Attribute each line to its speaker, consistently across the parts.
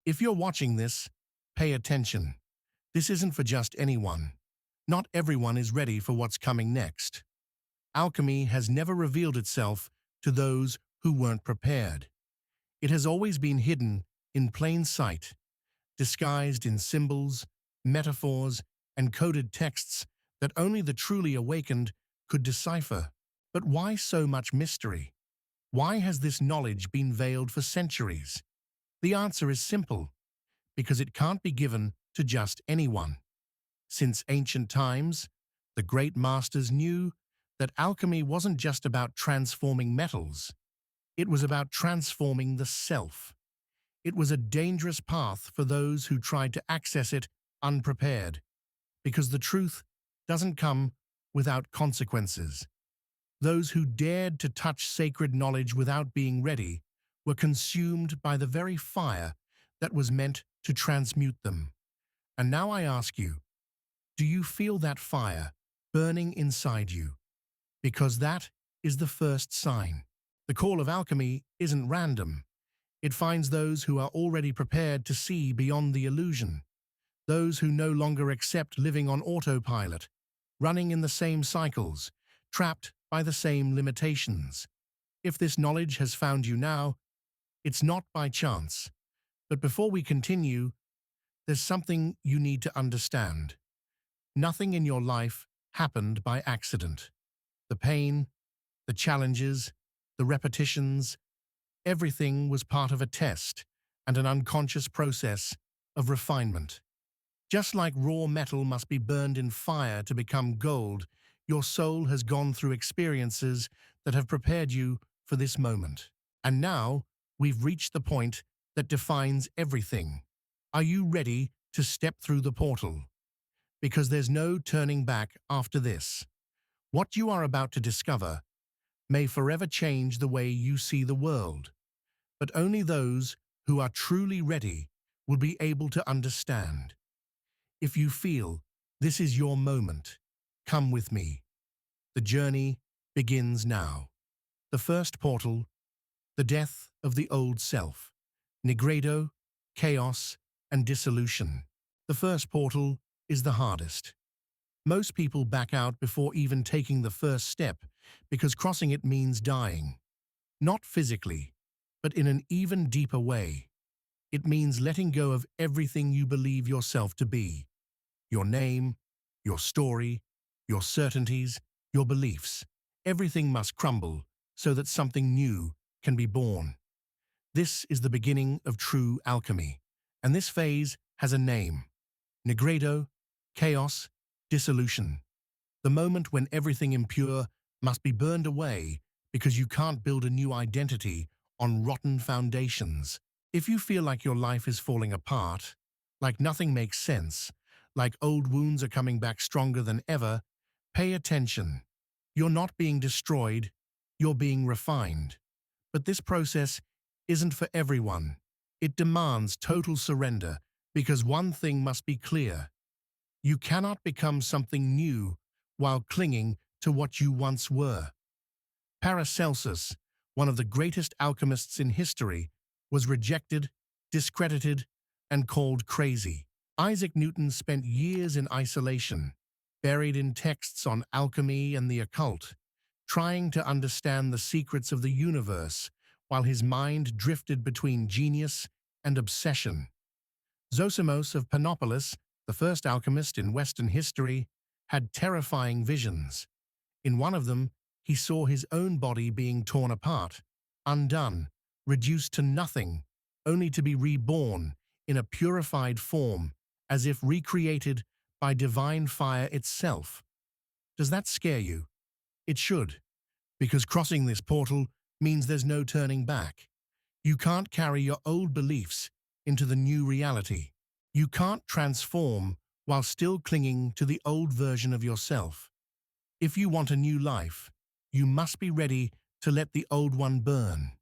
Speaker 1: If you're watching this, pay attention. This isn't for just anyone. Not everyone is ready for what's coming next. Alchemy has never revealed itself to those who weren't prepared. It has always been hidden in plain sight, disguised in symbols, metaphors, and coded texts that only the truly awakened could decipher. But why so much mystery? Why has this knowledge been veiled for centuries? The answer is simple: because it can't be given to just anyone. Since ancient times, the great masters knew that alchemy wasn't just about transforming metals. It was about transforming the self. It was a dangerous path for those who tried to access it unprepared, because the truth doesn't come without consequences. Those who dared to touch sacred knowledge without being ready were consumed by the very fire that was meant to transmute them. And now I ask you, do you feel that fire burning inside you? Because that is the first sign. The call of alchemy isn't random. It finds those who are already prepared to see beyond the illusion, those who no longer accept living on autopilot, running in the same cycles, trapped by the same limitations. If this knowledge has found you now, it's not by chance. But before we continue, there's something you need to understand. Nothing in your life happened by accident. The pain, the challenges, the repetitions, everything was part of a test and an unconscious process of refinement. Just like raw metal must be burned in fire to become gold, your soul has gone through experiences that have prepared you for this moment. And now, we've reached the point that defines everything. Are you ready to step through the portal? Because there's no turning back after this. What you are about to discover may forever change the way you see the world, but only those who are truly ready will be able to understand. If you feel this is your moment, come with me. The journey begins now. The first portal, the death of the old self, nigredo, chaos, and dissolution. The first portal is the hardest. Most people back out before even taking the first step because crossing it means dying. Not physically, but in an even deeper way. It means letting go of everything you believe yourself to be. Your name, your story, your certainties, your beliefs. Everything must crumble so that something new can be born. This is the beginning of true alchemy, and this phase has a name: nigredo, chaos, dissolution. The moment when everything impure must be burned away because you can't build a new identity on rotten foundations. If you feel like your life is falling apart, like nothing makes sense, like old wounds are coming back stronger than ever, pay attention. You're not being destroyed, you're being refined. But this process isn't for everyone. It demands total surrender because one thing must be clear. You cannot become something new while clinging to what you once were. Paracelsus, one of the greatest alchemists in history, was rejected, discredited, and called crazy. Isaac Newton spent years in isolation, buried in texts on alchemy and the occult, trying to understand the secrets of the universe while his mind drifted between genius and obsession. Zosimos of Panopolis, the first alchemist in Western history, had terrifying visions. In one of them, he saw his own body being torn apart, undone, reduced to nothing, only to be reborn in a purified form, as if recreated by divine fire itself. Does that scare you? It should, because crossing this portal means there's no turning back. You can't carry your old beliefs into the new reality. You can't transform while still clinging to the old version of yourself. If you want a new life, you must be ready to let the old one burn.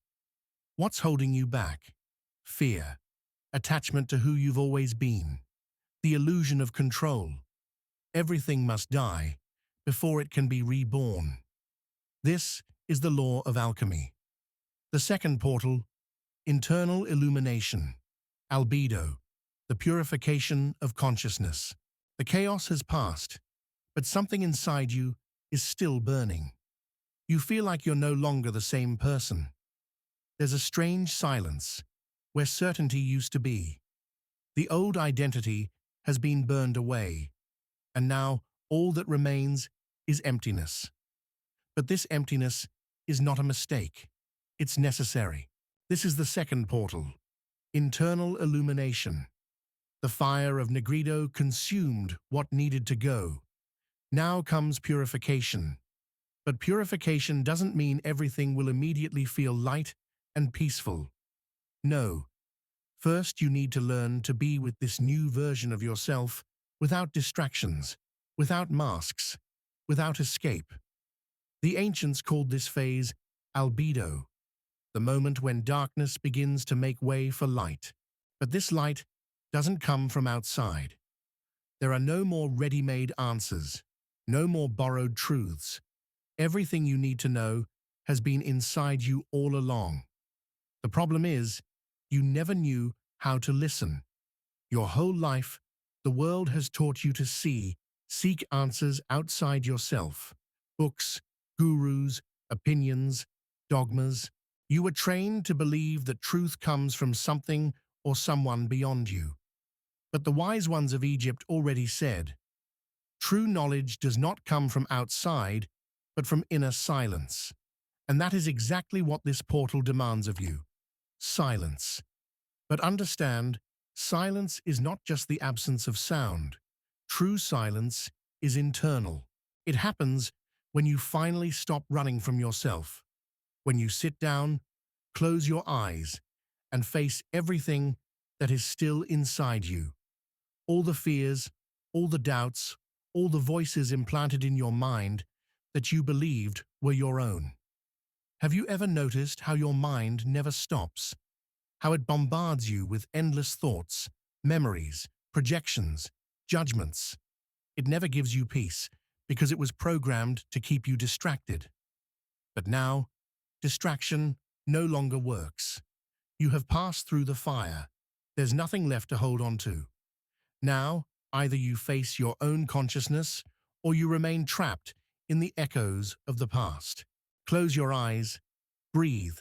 Speaker 1: What's holding you back? Fear, attachment to who you've always been, the illusion of control. Everything must die before it can be reborn. This is the law of alchemy. The second portal, internal illumination. Albedo, the purification of consciousness. The chaos has passed, but something inside you is still burning. You feel like you're no longer the same person. There's a strange silence where certainty used to be. The old identity has been burned away, and now all that remains is emptiness. But this emptiness is not a mistake. It's necessary. This is the second portal, internal illumination. The fire of Negredo consumed what needed to go. Now comes purification. But purification doesn't mean everything will immediately feel light and peaceful. No. First, you need to learn to be with this new version of yourself without distractions, without masks, without escape. The ancients called this phase albedo, the moment when darkness begins to make way for light. But this light doesn't come from outside. There are no more ready-made answers, no more borrowed truths. Everything you need to know has been inside you all along. The problem is, you never knew how to listen. Your whole life, the world has taught you to seek answers outside yourself. Books, gurus, opinions, dogmas. You were trained to believe that truth comes from something or someone beyond you. But the wise ones of Egypt already said, true knowledge does not come from outside, but from inner silence. And that is exactly what this portal demands of you. Silence. But understand, silence is not just the absence of sound. True silence is internal. It happens when you finally stop running from yourself. When you sit down, close your eyes, and face everything that is still inside you. All the fears, all the doubts, all the voices implanted in your mind that you believed were your own. Have you ever noticed how your mind never stops? How it bombards you with endless thoughts, memories, projections, judgments? It never gives you peace because it was programmed to keep you distracted. But now, distraction no longer works. You have passed through the fire. There's nothing left to hold on to. Now, either you face your own consciousness or you remain trapped in the echoes of the past. Close your eyes, breathe,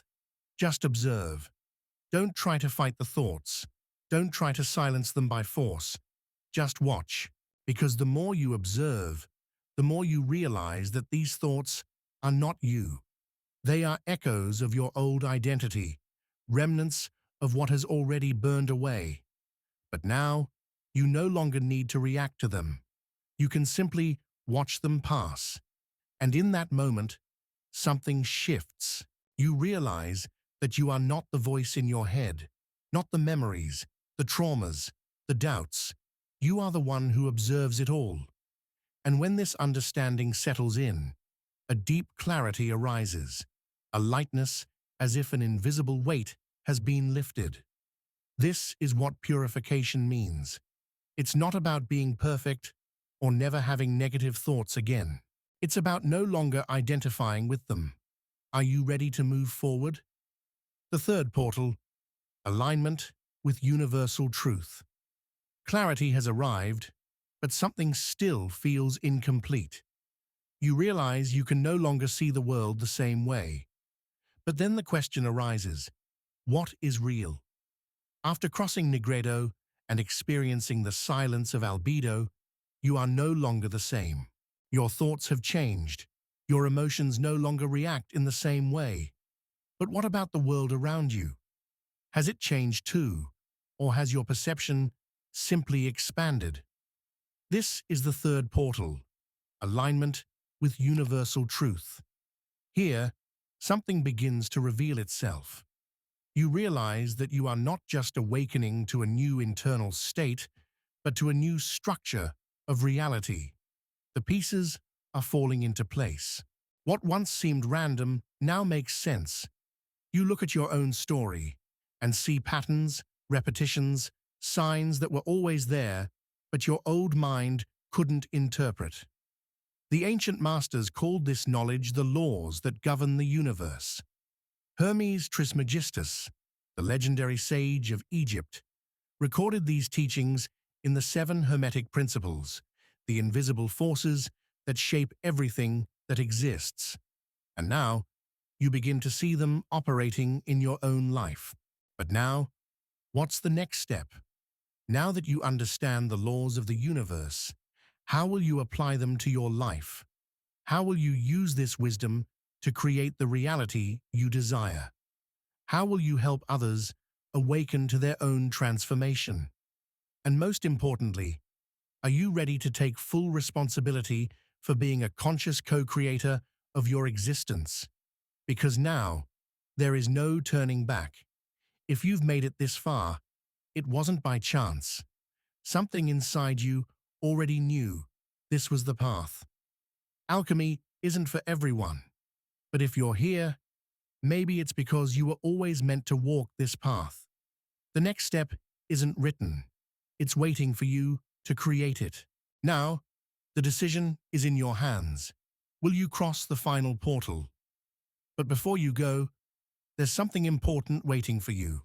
Speaker 1: just observe. Don't try to fight the thoughts. Don't try to silence them by force. Just watch, because the more you observe, the more you realize that these thoughts are not you. They are echoes of your old identity, remnants of what has already burned away. But now, you no longer need to react to them. You can simply watch them pass. And in that moment, something shifts. You realize that you are not the voice in your head, not the memories, the traumas, the doubts. You are the one who observes it all. And when this understanding settles in, a deep clarity arises, a lightness as if an invisible weight has been lifted. This is what purification means. It's not about being perfect or never having negative thoughts again. It's about no longer identifying with them. Are you ready to move forward? The third portal, alignment with universal truth. Clarity has arrived, but something still feels incomplete. You realize you can no longer see the world the same way. But then the question arises, what is real? After crossing Negredo and experiencing the silence of albedo, you are no longer the same. Your thoughts have changed. Your emotions no longer react in the same way. But what about the world around you? Has it changed too? Or has your perception simply expanded? This is the third portal, alignment with universal truth. Here, something begins to reveal itself. You realize that you are not just awakening to a new internal state, but to a new structure of reality. The pieces are falling into place. What once seemed random now makes sense. You look at your own story and see patterns, repetitions, signs that were always there, but your old mind couldn't interpret. The ancient masters called this knowledge the laws that govern the universe. Hermes Trismegistus, the legendary sage of Egypt, recorded these teachings in the 7 Hermetic Principles, the invisible forces that shape everything that exists. And now, you begin to see them operating in your own life. But now, what's the next step? Now that you understand the laws of the universe, how will you apply them to your life? How will you use this wisdom to create the reality you desire? How will you help others awaken to their own transformation? And most importantly, are you ready to take full responsibility for being a conscious co-creator of your existence? Because now, there is no turning back. If you've made it this far, it wasn't by chance. Something inside you already knew this was the path. Alchemy isn't for everyone, but if you're here, maybe it's because you were always meant to walk this path. The next step isn't written. It's waiting for you to create it. Now, the decision is in your hands. Will you cross the final portal? But before you go, there's something important waiting for you.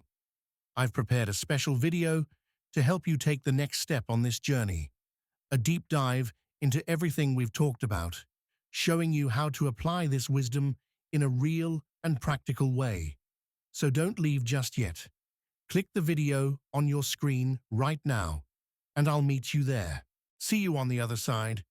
Speaker 1: I've prepared a special video to help you take the next step on this journey, a deep dive into everything we've talked about, showing you how to apply this wisdom in a real and practical way. So don't leave just yet. Click the video on your screen right now, and I'll meet you there. See you on the other side.